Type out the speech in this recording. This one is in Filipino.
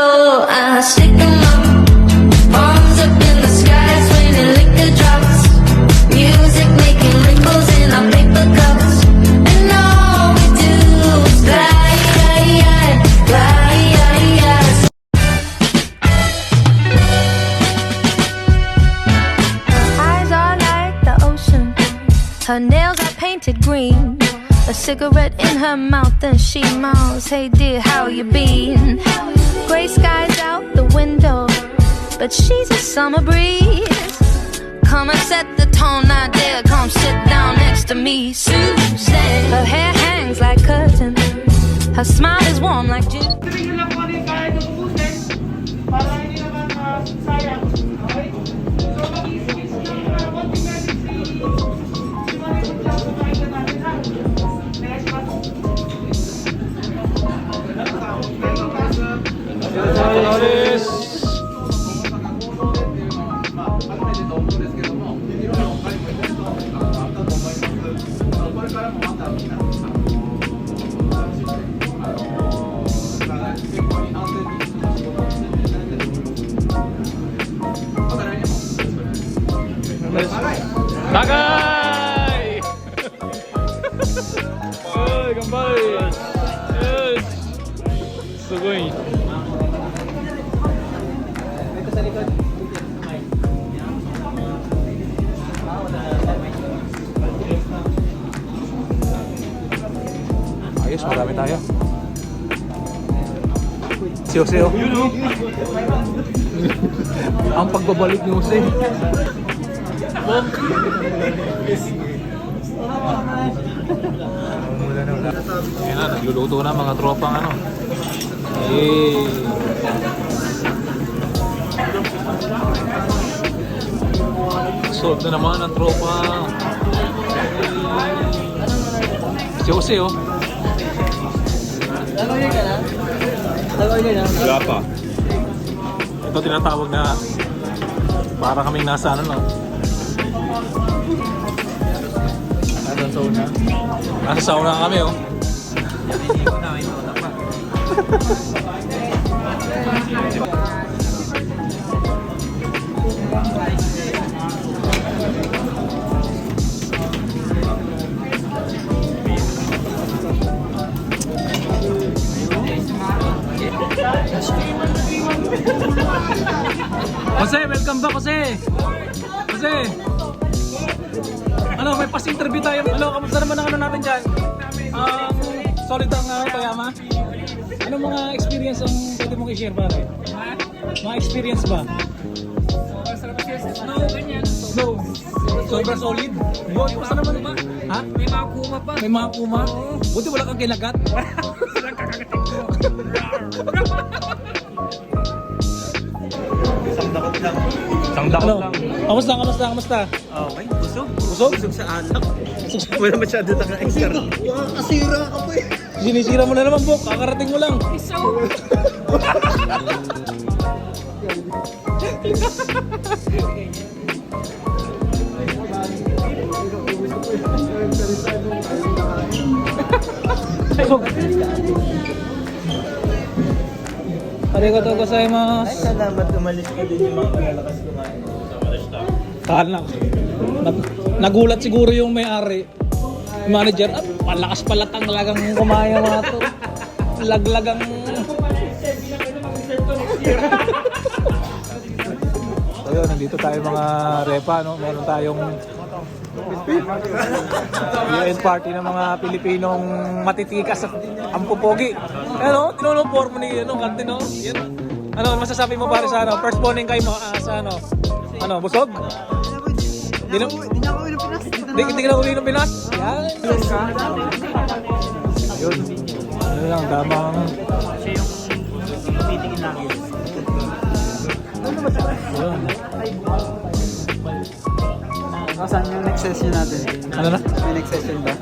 Oh, I stick 'em up, arms up in the skies when the liquor drops. Music making ripples in our paper cups, and all we do is glide, glide. Her eyes are like the ocean, her nails are painted green. A cigarette in her mouth and she mouths, "Hey dear, how you been?" Gray skies out the window, but she's a summer breeze. Come and set the tone, now dear, come sit down next to me. Susan, her hair hangs like curtain, her smile is warm like June. Para hindi naman sayang. Okay? So, mag-isip-isip lang na konting medicine. Kumain na natin, ha? Next month. Tagay! Ay, gambay! Yes! Sugoy! Ito sa likod. Ayos, marami tayo. Si Jose, oh. Ang pagbabalik ni Jose. Ayan na, nagluluto na mga tropang ano. Eh. Solve na naman ang tropa. Si Jose, oh. Nag-order ka na? Nag-order na? Wala pa. Ito tinatawag na para kaming nasa ano, no? Nasa sauna. Nasa sauna kami, oh. Hindi ko na, may sauna pa. Jose, welcome back, Jose. Jose. Ano, may pas-interview tayo. Ano, kamusta naman ang ano natin dyan? Solid ang Toyama. Anong mga experience ang pwede mong i-share, pare? Mga experience ba? Ano, ganyan. No. Sobrang solid. Good. Kamusta naman ba? Ha? May mga kuma pa. May mga puma? Buti wala kang kinagat. Silang kakagating ko. Isang dakot lang. Isang dakot lang. Kamusta? Okay, busog. Busog? Busog sa alak. Wala masyado na ka-extra. Kasira ka pa eh. Sinisira mo na naman, Bok. Kakarating mo lang. Arigatou gozaimasu. Ay, salamat umalis ka din yung mga malalakas kumain. Nagulat siguro yung may-ari. Manager, malakas pala talagang kumain ang mga to. Laglagang... So yun, nandito tayo mga repa, no? Meron tayong UN party ng mga Pilipinong matitikas at ang pupogi. Ano? Tinulong mo ni Kante, no? Yan. Ano masasabi mo pare sa ano? First morning kayo mo sa ano? Ano, busog? Hindi na uwi ng Pinas. Hindi ka na uwi ng Pinas? Yan. Ayun. Ano lang, damang... Siya yung tumitingin lang yun. Ayun. Saan yung next session natin? Ano na? May next session ba?